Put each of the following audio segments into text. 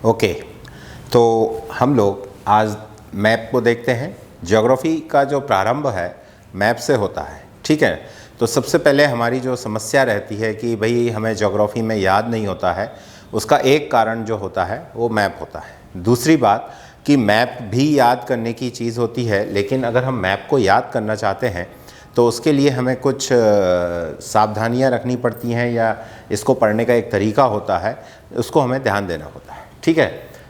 Okay, तो हम लोग आज मैप को देखते हैं। ज्योग्राफी का जो प्रारंभ है मैप से होता है, ठीक है। तो सबसे पहले हमारी जो समस्या रहती है कि भाई हमें ज्योग्राफी में याद नहीं होता है, उसका एक कारण जो होता है वो मैप होता है। दूसरी बात कि मैप भी याद करने की चीज़ होती है, लेकिन अगर हम मैप को याद करना चाहते हैं तो उसके लिए हमें कुछ सावधानियां रखनी पड़ती हैं, या इसको पढ़ने का एक तरीका होता है, उसको हमें ध्यान देना होता है, ठीक है।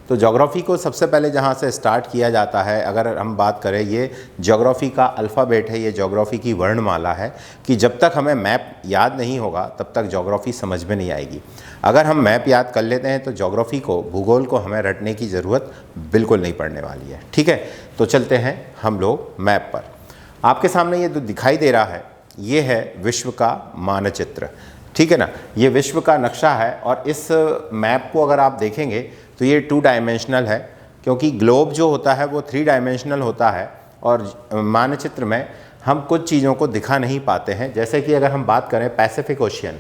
तो ज्योग्राफी को सबसे पहले जहाँ से स्टार्ट किया जाता है, अगर हम बात करें, ये ज्योग्राफी का अल्फ़ाबेट है, ये ज्योग्राफी की वर्णमाला है कि जब तक हमें मैप याद नहीं होगा तब तक ज्योग्राफी समझ में नहीं आएगी। अगर हम मैप याद कर लेते हैं तो ज्योग्राफी को, भूगोल को हमें रटने की ज़रूरत बिल्कुल नहीं पड़ने वाली है, ठीक है। तो चलते हैं हम लोग मैप पर। आपके सामने ये जो दिखाई दे रहा है ये है विश्व का मानचित्र, ठीक है ना। ये विश्व का नक्शा है और इस मैप को अगर आप देखेंगे तो ये 2 डायमेंशनल है, क्योंकि ग्लोब जो होता है वो 3 डायमेंशनल होता है और मानचित्र में हम कुछ चीज़ों को दिखा नहीं पाते हैं। जैसे कि अगर हम बात करें पैसिफिक ओशियन,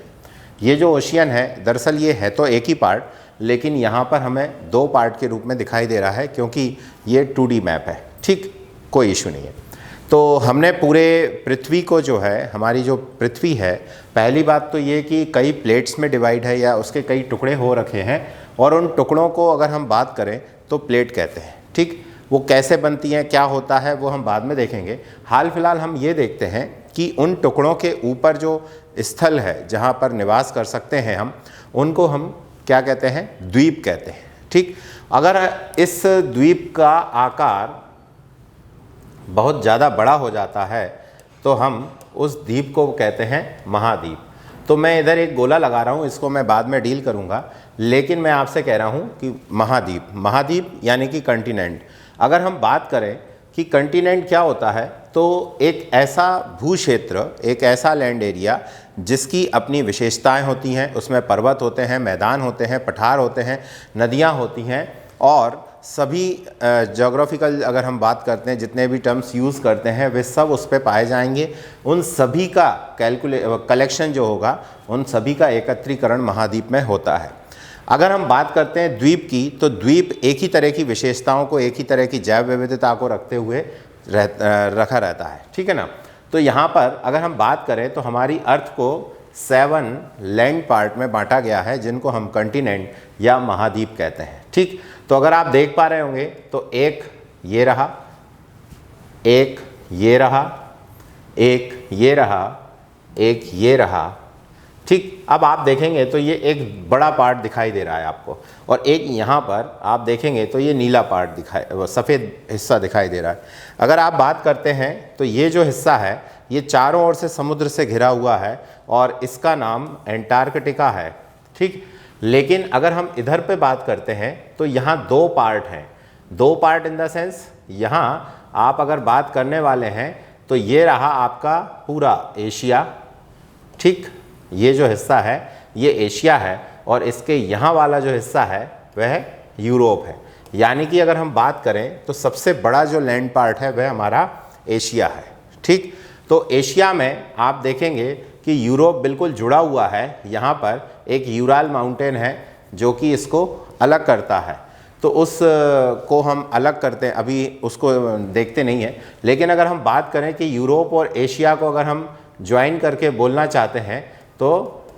ये जो ओशियन है दरअसल ये है तो एक ही पार्ट, लेकिन यहाँ पर हमें 2 पार्ट के रूप में दिखाई दे रहा है क्योंकि ये 2D मैप है, ठीक, कोई इशू नहीं है। तो हमने पूरे पृथ्वी को, जो है हमारी जो पृथ्वी है, पहली बात तो ये कि कई प्लेट्स में डिवाइड है या उसके कई टुकड़े हो रखे हैं, और उन टुकड़ों को अगर हम बात करें तो प्लेट कहते हैं, ठीक। वो कैसे बनती हैं, क्या होता है, वो हम बाद में देखेंगे। हाल फिलहाल हम ये देखते हैं कि उन टुकड़ों के ऊपर जो स्थल है जहाँ पर निवास कर सकते हैं हम, उनको हम क्या कहते हैं, द्वीप कहते हैं, ठीक। अगर इस द्वीप का आकार बहुत ज़्यादा बड़ा हो जाता है तो हम उस द्वीप को कहते हैं महाद्वीप। तो मैं इधर एक गोला लगा रहा हूँ, इसको मैं बाद में डील करूँगा, लेकिन मैं आपसे कह रहा हूँ कि महाद्वीप, महाद्वीप यानी कि कंटिनेंट। अगर हम बात करें कि कंटिनेंट क्या होता है, तो एक ऐसा भू क्षेत्र, एक ऐसा लैंड एरिया जिसकी अपनी विशेषताएं होती हैं, उसमें पर्वत होते हैं, मैदान होते हैं, पठार होते हैं, नदियाँ होती हैं, और सभी ज्योग्राफिकल अगर हम बात करते हैं जितने भी टर्म्स यूज़ करते हैं वे सब उस पर पाए जाएंगे। उन सभी का कलेक्शन जो होगा, उन सभी का एकत्रीकरण महाद्वीप में होता है। अगर हम बात करते हैं द्वीप की, तो द्वीप एक ही तरह की विशेषताओं को, एक ही तरह की जैव विविधता को रखते हुए रखा रहता है, ठीक है ना। तो यहाँ पर अगर हम बात करें तो हमारी अर्थ को 7 लैंड पार्ट में बांटा गया है, जिनको हम कंटिनेंट या महाद्वीप कहते हैं, ठीक। तो अगर आप देख पा रहे होंगे तो एक ये रहा, एक ये रहा, एक ये रहा, एक ये रहा, ठीक। अब आप देखेंगे तो ये एक बड़ा पार्ट दिखाई दे रहा है आपको, और एक यहाँ पर आप देखेंगे तो ये नीला पार्ट दिखाई, सफ़ेद हिस्सा दिखाई दे रहा है। अगर आप बात करते हैं तो ये जो हिस्सा है ये चारों ओर से समुद्र से घिरा हुआ है और इसका नाम एंटार्कटिका है, ठीक। लेकिन अगर हम इधर पे बात करते हैं तो यहाँ 2 पार्ट हैं, 2 पार्ट इन द सेंस, यहाँ आप अगर बात करने वाले हैं तो ये रहा आपका पूरा एशिया, ठीक। ये जो हिस्सा है ये एशिया है, और इसके यहाँ वाला जो हिस्सा है वह यूरोप है। यानी कि अगर हम बात करें तो सबसे बड़ा जो लैंड पार्ट है वह हमारा एशिया है, ठीक। तो एशिया में आप देखेंगे कि यूरोप बिल्कुल जुड़ा हुआ है, यहाँ पर एक यूराल माउंटेन है जो कि इसको अलग करता है। तो उस को हम अलग करते हैं, अभी उसको देखते नहीं हैं। लेकिन अगर हम बात करें कि यूरोप और एशिया को अगर हम ज्वाइन करके बोलना चाहते हैं तो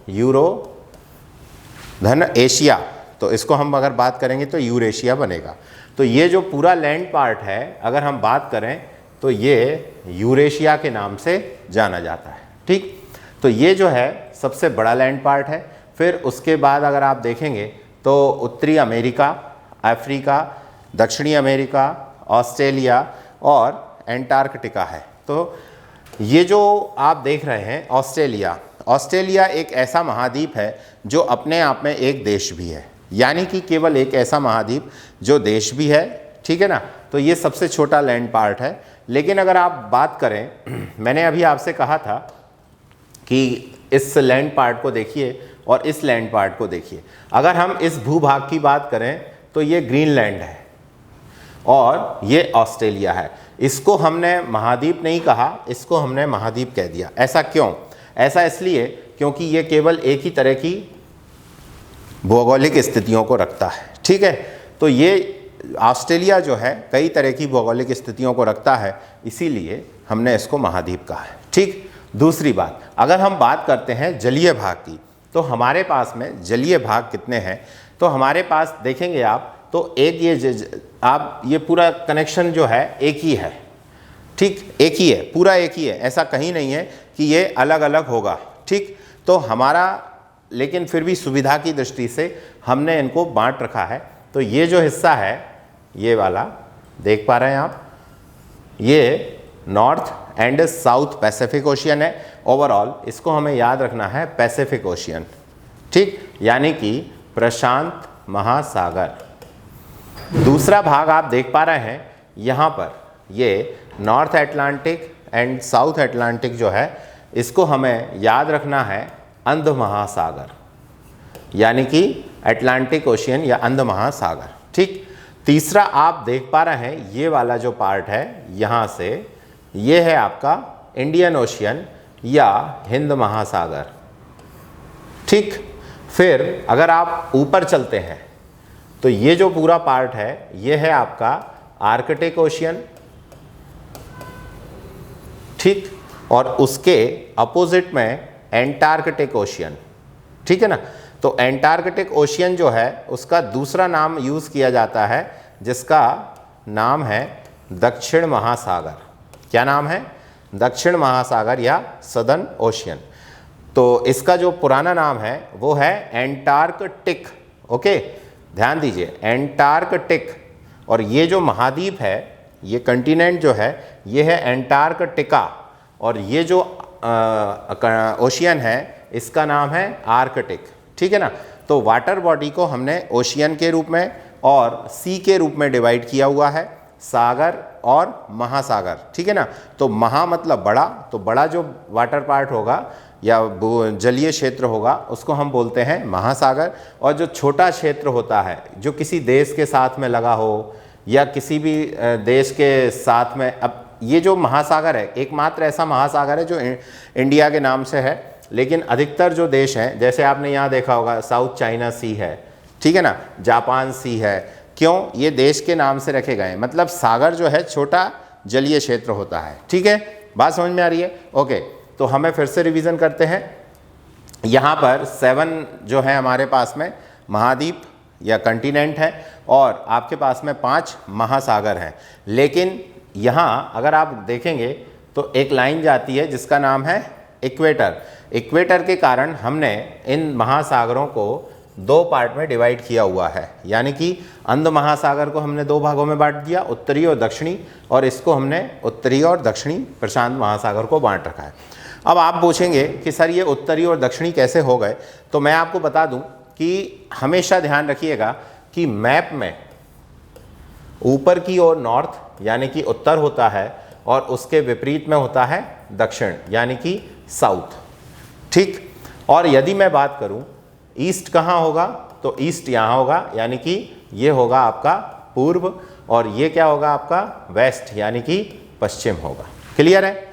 यूरो धन एशिया, तो इसको हम अगर बात करेंगे तो यूरेशिया बनेगा। तो ये जो पूरा लैंड पार्ट है अगर हम बात करें तो ये यूरेशिया के नाम से जाना जाता है, ठीक। तो ये जो है सबसे बड़ा लैंड पार्ट है। फिर उसके बाद अगर आप देखेंगे तो उत्तरी अमेरिका, अफ्रीका, दक्षिणी अमेरिका, ऑस्ट्रेलिया और एंटार्कटिका है। तो ये जो आप देख रहे हैं ऑस्ट्रेलिया, ऑस्ट्रेलिया एक ऐसा महाद्वीप है जो अपने आप में एक देश भी है, यानी कि केवल एक ऐसा महाद्वीप जो देश भी है, ठीक है ना। तो ये सबसे छोटा लैंड पार्ट है। लेकिन अगर आप बात करें, मैंने अभी आपसे कहा था कि इस लैंड पार्ट को देखिए और इस लैंड पार्ट को देखिए। अगर हम इस भूभाग की बात करें तो ये ग्रीनलैंड है और ये ऑस्ट्रेलिया है। इसको हमने महाद्वीप नहीं कहा, इसको हमने महाद्वीप कह दिया। ऐसा क्यों? ऐसा इसलिए क्योंकि ये केवल एक ही तरह की भौगोलिक स्थितियों को रखता है, ठीक है। तो ये ऑस्ट्रेलिया जो है कई तरह की भौगोलिक स्थितियों को रखता है, इसीलिए हमने इसको महाद्वीप कहा है। ठीक। दूसरी बात, अगर हम बात करते हैं जलीय भाग की, तो हमारे पास में जलीय भाग कितने हैं? तो हमारे पास देखेंगे आप तो एक ये पूरा कनेक्शन जो है एक ही है। ठीक, एक ही है, पूरा एक ही है, ऐसा कहीं नहीं है कि ये अलग अलग होगा। ठीक, तो हमारा लेकिन फिर भी सुविधा की दृष्टि से हमने इनको बांट रखा है। तो ये जो हिस्सा है, ये वाला देख पा रहे हैं आप, ये north and south Pacific ocean है। ओवरऑल इसको हमें याद रखना है पैसिफिक ओशियन। ठीक, यानी कि प्रशांत महासागर। दूसरा भाग आप देख पा रहे हैं यहाँ पर, ये north Atlantic and south Atlantic जो है, इसको हमें याद रखना है अंध महासागर, यानी कि अटलांटिक ओशियन या अंध महासागर। ठीक। तीसरा आप देख पा रहे हैं ये वाला जो पार्ट है यहाँ से, ये है आपका इंडियन ओशियन या हिंद महासागर। ठीक। फिर अगर आप ऊपर चलते हैं तो ये जो पूरा पार्ट है ये है आपका आर्कटिक ओशियन। ठीक, और उसके अपोजिट में एंटार्कटिक ओशियन। ठीक है ना। तो एंटार्कटिक ओशियन जो है उसका दूसरा नाम यूज़ किया जाता है, जिसका नाम है दक्षिण महासागर। क्या नाम है? दक्षिण महासागर या सदर्न ओशियन। तो इसका जो पुराना नाम है वो है एंटार्कटिक। ओके, ध्यान दीजिए, एंटार्कटिक। और ये जो महाद्वीप है, ये कंटिनेंट जो है, ये है एंटार्कटिका। और ये जो ओशियन है इसका नाम है आर्कटिक। ठीक है ना। तो वाटर बॉडी को हमने ओशियन के रूप में और सी के रूप में डिवाइड किया हुआ है, सागर और महासागर। ठीक है ना। तो महा मतलब बड़ा, तो बड़ा जो वाटर पार्ट होगा या जलीय क्षेत्र होगा उसको हम बोलते हैं महासागर। और जो छोटा क्षेत्र होता है जो किसी देश के साथ में लगा हो या किसी भी देश के साथ में, अब ये जो महासागर है एकमात्र ऐसा महासागर है जो इंडिया के नाम से है, लेकिन अधिकतर जो देश हैं, जैसे आपने यहाँ देखा होगा साउथ चाइना सी है, ठीक है ना, जापान सी है। क्यों? ये देश के नाम से रखे गए, मतलब सागर जो है छोटा जलीय क्षेत्र होता है। ठीक है, बात समझ में आ रही है? ओके, तो हमें फिर से रिवीजन करते हैं। यहाँ पर 7 जो है हमारे पास में महाद्वीप या कंटिनेंट है और आपके पास में 5 महासागर हैं। लेकिन यहाँ अगर आप देखेंगे तो एक लाइन जाती है जिसका नाम है इक्वेटर। इक्वेटर के कारण हमने इन महासागरों को 2 पार्ट में डिवाइड किया हुआ है, यानी कि अंध महासागर को हमने 2 भागों में बांट दिया, उत्तरी और दक्षिणी, और इसको हमने उत्तरी और दक्षिणी प्रशांत महासागर को बांट रखा है। अब आप पूछेंगे कि सर ये उत्तरी और दक्षिणी कैसे हो गए? तो मैं आपको बता दूं कि हमेशा ध्यान रखिएगा कि मैप में ऊपर की ओर नॉर्थ यानी कि उत्तर होता है और उसके विपरीत में होता है दक्षिण यानी कि साउथ। ठीक, और यदि मैं बात करूं ईस्ट कहाँ होगा, तो ईस्ट यहाँ होगा, यानी कि ये होगा आपका पूर्व, और ये क्या होगा आपका वेस्ट यानी कि पश्चिम होगा। क्लियर है?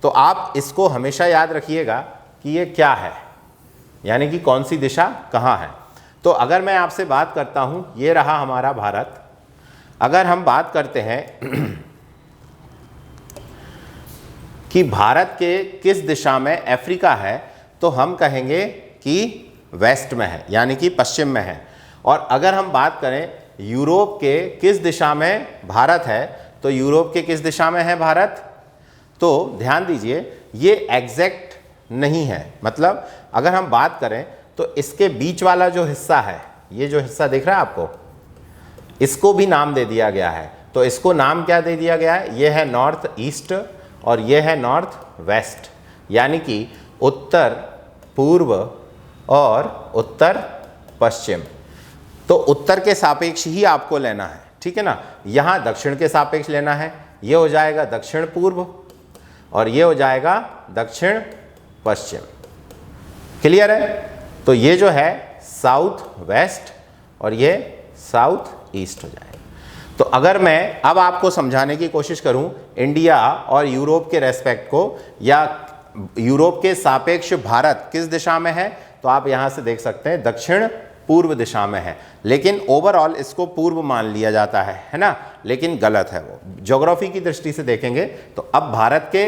तो आप इसको हमेशा याद रखिएगा कि ये क्या है, यानी कि कौन सी दिशा कहाँ है। तो अगर मैं आपसे बात करता हूँ, ये रहा हमारा भारत। अगर हम बात करते हैं कि भारत के किस दिशा में अफ्रीका है, तो हम कहेंगे कि वेस्ट में है, यानी कि पश्चिम में है। और अगर हम बात करें यूरोप के किस दिशा में भारत है, तो यूरोप के किस दिशा में है भारत, तो ध्यान दीजिए ये एग्जैक्ट नहीं है। मतलब अगर हम बात करें तो इसके बीच वाला जो हिस्सा है, ये जो हिस्सा दिख रहा है आपको, इसको भी नाम दे दिया गया है। तो इसको नाम क्या दे दिया गया है? ये है नॉर्थ ईस्ट और ये है नॉर्थ वेस्ट, यानी कि उत्तर पूर्व और उत्तर पश्चिम। तो उत्तर के सापेक्ष ही आपको लेना है, ठीक है ना। यहाँ दक्षिण के सापेक्ष लेना है, ये हो जाएगा दक्षिण पूर्व और ये हो जाएगा दक्षिण पश्चिम। क्लियर है? तो ये जो है साउथ वेस्ट और ये साउथ ईस्ट हो जाएगा। तो अगर मैं अब आपको समझाने की कोशिश करूं इंडिया और यूरोप के रेस्पेक्ट को, या यूरोप के सापेक्ष भारत किस दिशा में है, तो आप यहां से देख सकते हैं दक्षिण पूर्व दिशा में है, लेकिन ओवरऑल इसको पूर्व मान लिया जाता है ना, लेकिन गलत है वो। ज्योग्राफी की दृष्टि से देखेंगे तो अब भारत के,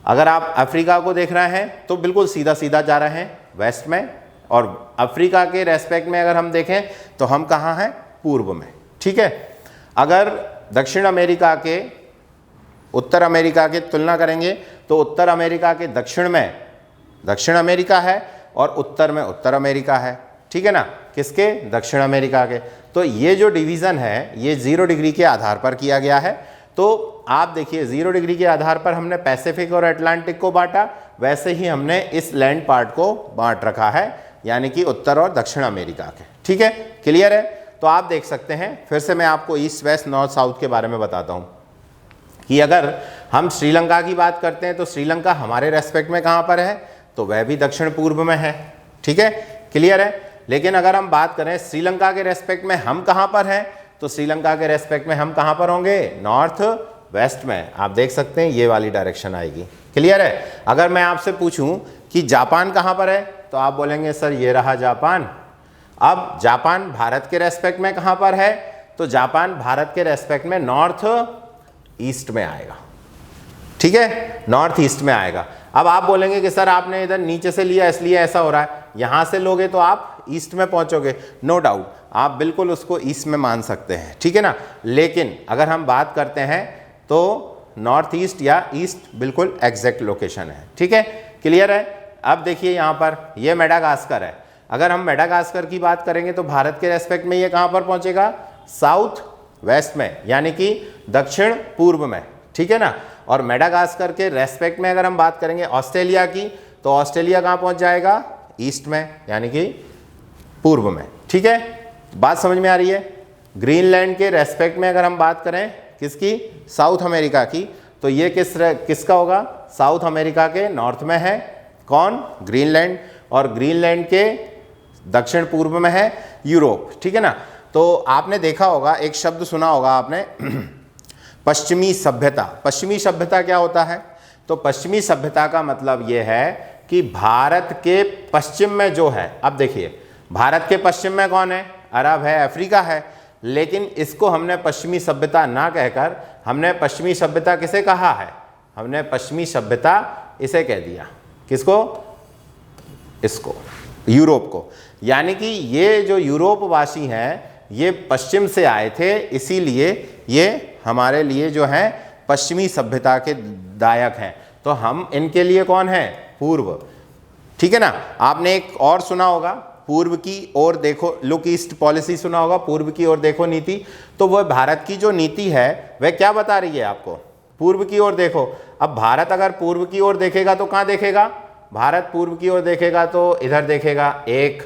अगर आप अफ्रीका को देख रहे हैं तो बिल्कुल सीधा सीधा जा रहे हैं वेस्ट में, और अफ्रीका के रेस्पेक्ट में अगर हम देखें तो हम कहाँ हैं, पूर्व में, ठीक है। अगर दक्षिण अमेरिका के उत्तर अमेरिका की तुलना करेंगे तो उत्तर अमेरिका के दक्षिण में दक्षिण अमेरिका है और उत्तर में उत्तर अमेरिका है, ठीक है ना, किसके, दक्षिण अमेरिका के। तो ये जो डिवीज़न है ये 0 डिग्री के आधार पर किया गया है। तो आप देखिए 0 डिग्री के आधार पर हमने पैसिफिक और अटलांटिक को बांटा, वैसे ही हमने इस लैंड पार्ट को बांट रखा है, यानी कि उत्तर और दक्षिण अमेरिका के, ठीक है, क्लियर है। तो आप देख सकते हैं, फिर से मैं आपको ईस्ट वेस्ट नॉर्थ साउथ के बारे में बताता हूँ कि अगर हम श्रीलंका की बात करते हैं तो श्रीलंका हमारे रेस्पेक्ट में कहाँ पर है, तो वह भी दक्षिण पूर्व में है, ठीक है, क्लियर है। लेकिन अगर हम बात करें श्रीलंका के रेस्पेक्ट में हम कहाँ पर हैं, तो श्रीलंका के रेस्पेक्ट में हम कहाँ पर होंगे, नॉर्थ वेस्ट में। आप देख सकते हैं ये वाली डायरेक्शन आएगी, क्लियर है। अगर मैं आपसे पूछूं कि जापान कहाँ पर है, तो आप बोलेंगे सर ये रहा जापान। अब जापान भारत के रेस्पेक्ट में कहाँ पर है, तो जापान भारत के रेस्पेक्ट में नॉर्थ ईस्ट में आएगा, ठीक है, नॉर्थ ईस्ट में आएगा। अब आप बोलेंगे कि सर आपने इधर नीचे से लिया इसलिए ऐसा हो रहा है, यहां से लोगे तो आप ईस्ट में पहुंचोगे, नो डाउट, आप बिल्कुल उसको ईस्ट में मान सकते हैं, ठीक है ना। लेकिन अगर हम बात करते हैं तो नॉर्थ ईस्ट या ईस्ट बिल्कुल एग्जैक्ट लोकेशन है, ठीक है, क्लियर है। अब देखिए यहाँ पर ये मेडागास्कर है, अगर हम मेडागास्कर की बात करेंगे तो भारत के रेस्पेक्ट में ये कहाँ पर पहुंचेगा, साउथ वेस्ट में, यानी कि दक्षिण पूर्व में, ठीक है ना। और मेडागास्कर के रेस्पेक्ट में अगर हम बात करेंगे ऑस्ट्रेलिया की, तो ऑस्ट्रेलिया कहाँ पहुंच जाएगा, ईस्ट में, यानी कि पूर्व में, ठीक है, बात समझ में आ रही है। ग्रीनलैंड के रेस्पेक्ट में अगर हम बात करें किसकी, साउथ अमेरिका की, तो ये किसका होगा, साउथ अमेरिका के नॉर्थ में है, कौन, ग्रीनलैंड, और ग्रीनलैंड के दक्षिण पूर्व में है यूरोप, ठीक है ना। तो आपने देखा होगा, एक शब्द सुना होगा आपने पश्चिमी सभ्यता। पश्चिमी सभ्यता क्या होता है, तो पश्चिमी सभ्यता का मतलब ये है कि भारत के पश्चिम में जो है, अब देखिए भारत के पश्चिम में कौन है, अरब है, अफ्रीका है, लेकिन इसको हमने पश्चिमी सभ्यता ना कहकर हमने पश्चिमी सभ्यता किसे कहा है, हमने पश्चिमी सभ्यता इसे कह दिया, किसको, इसको, यूरोप को। यानी कि ये जो यूरोप वासी हैं ये पश्चिम से आए थे, इसीलिए ये हमारे लिए जो है पश्चिमी सभ्यता के दायक हैं, तो हम इनके लिए कौन है, पूर्व, ठीक है ना। आपने एक और सुना होगा, पूर्व की ओर देखो, लुक ईस्ट पॉलिसी सुना होगा, पूर्व की ओर देखो नीति। तो वह भारत की जो नीति है वह क्या बता रही है आपको, पूर्व की ओर देखो। अब भारत अगर पूर्व की ओर देखेगा तो कहाँ देखेगा, भारत पूर्व की ओर देखेगा तो इधर देखेगा 1,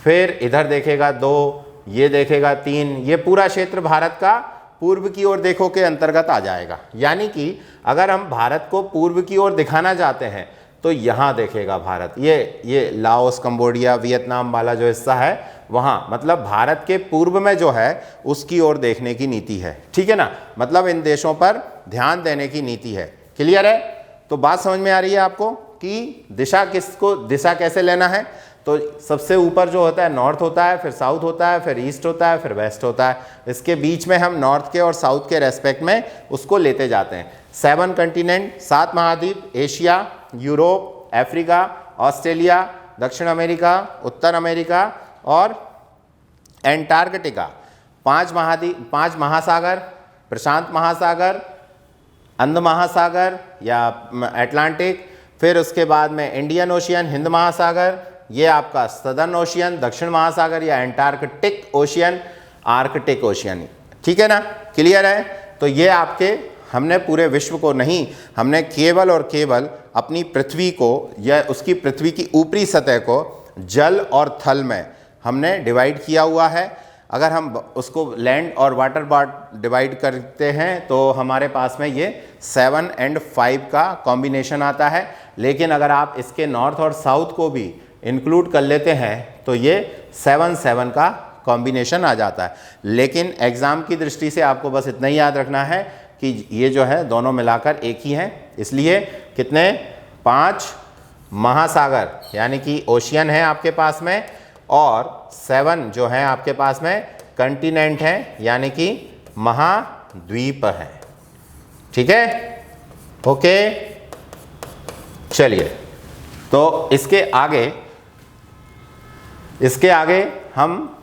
फिर इधर देखेगा 2, ये देखेगा 3, ये पूरा क्षेत्र भारत का पूर्व की ओर देखो के अंतर्गत आ जाएगा। यानी कि अगर हम भारत को पूर्व की ओर दिखाना चाहते हैं तो यहाँ देखेगा भारत, ये लाओस, कंबोडिया, वियतनाम वाला जो हिस्सा है वहाँ, मतलब भारत के पूर्व में जो है उसकी ओर देखने की नीति है, ठीक है ना, मतलब इन देशों पर ध्यान देने की नीति है, क्लियर है। तो बात समझ में आ रही है आपको कि दिशा कैसे लेना है। तो सबसे ऊपर जो होता है नॉर्थ होता है, फिर साउथ होता है, फिर ईस्ट होता है, फिर वेस्ट होता है, इसके बीच में हम नॉर्थ के और साउथ के रेस्पेक्ट में उसको लेते जाते हैं। 7 कंटिनेंट, 7 महाद्वीप, एशिया, यूरोप, अफ्रीका, ऑस्ट्रेलिया, दक्षिण अमेरिका, उत्तर अमेरिका और एंटार्कटिका, 5 महाद्वीप, 5 महासागर, प्रशांत महासागर, अंध महासागर या अटलांटिक, फिर उसके बाद में इंडियन ओशियन, हिंद महासागर, ये आपका सदर्न ओशियन, दक्षिण महासागर या एंटार्कटिक ओशियन, आर्कटिक ओशियन, ठीक है ना, क्लियर है। तो ये आपके, हमने पूरे विश्व को नहीं, हमने केवल और केवल अपनी पृथ्वी को या उसकी पृथ्वी की ऊपरी सतह को जल और थल में हमने डिवाइड किया हुआ है। अगर हम उसको लैंड और वाटर बार डिवाइड करते हैं तो हमारे पास में ये 7 और 5 का कॉम्बिनेशन आता है, लेकिन अगर आप इसके नॉर्थ और साउथ को भी इंक्लूड कर लेते हैं तो ये 7 का कॉम्बिनेशन आ जाता है। लेकिन एग्ज़ाम की दृष्टि से आपको बस इतना ही याद रखना है कि ये जो है दोनों मिलाकर एक ही हैं, इसलिए कितने, 5 महासागर यानी कि ओशियन है आपके पास में, और 7 जो है आपके पास में कंटिनेंट है, यानी कि महाद्वीप है। ठीक है, ओके। चलिए, तो इसके आगे हम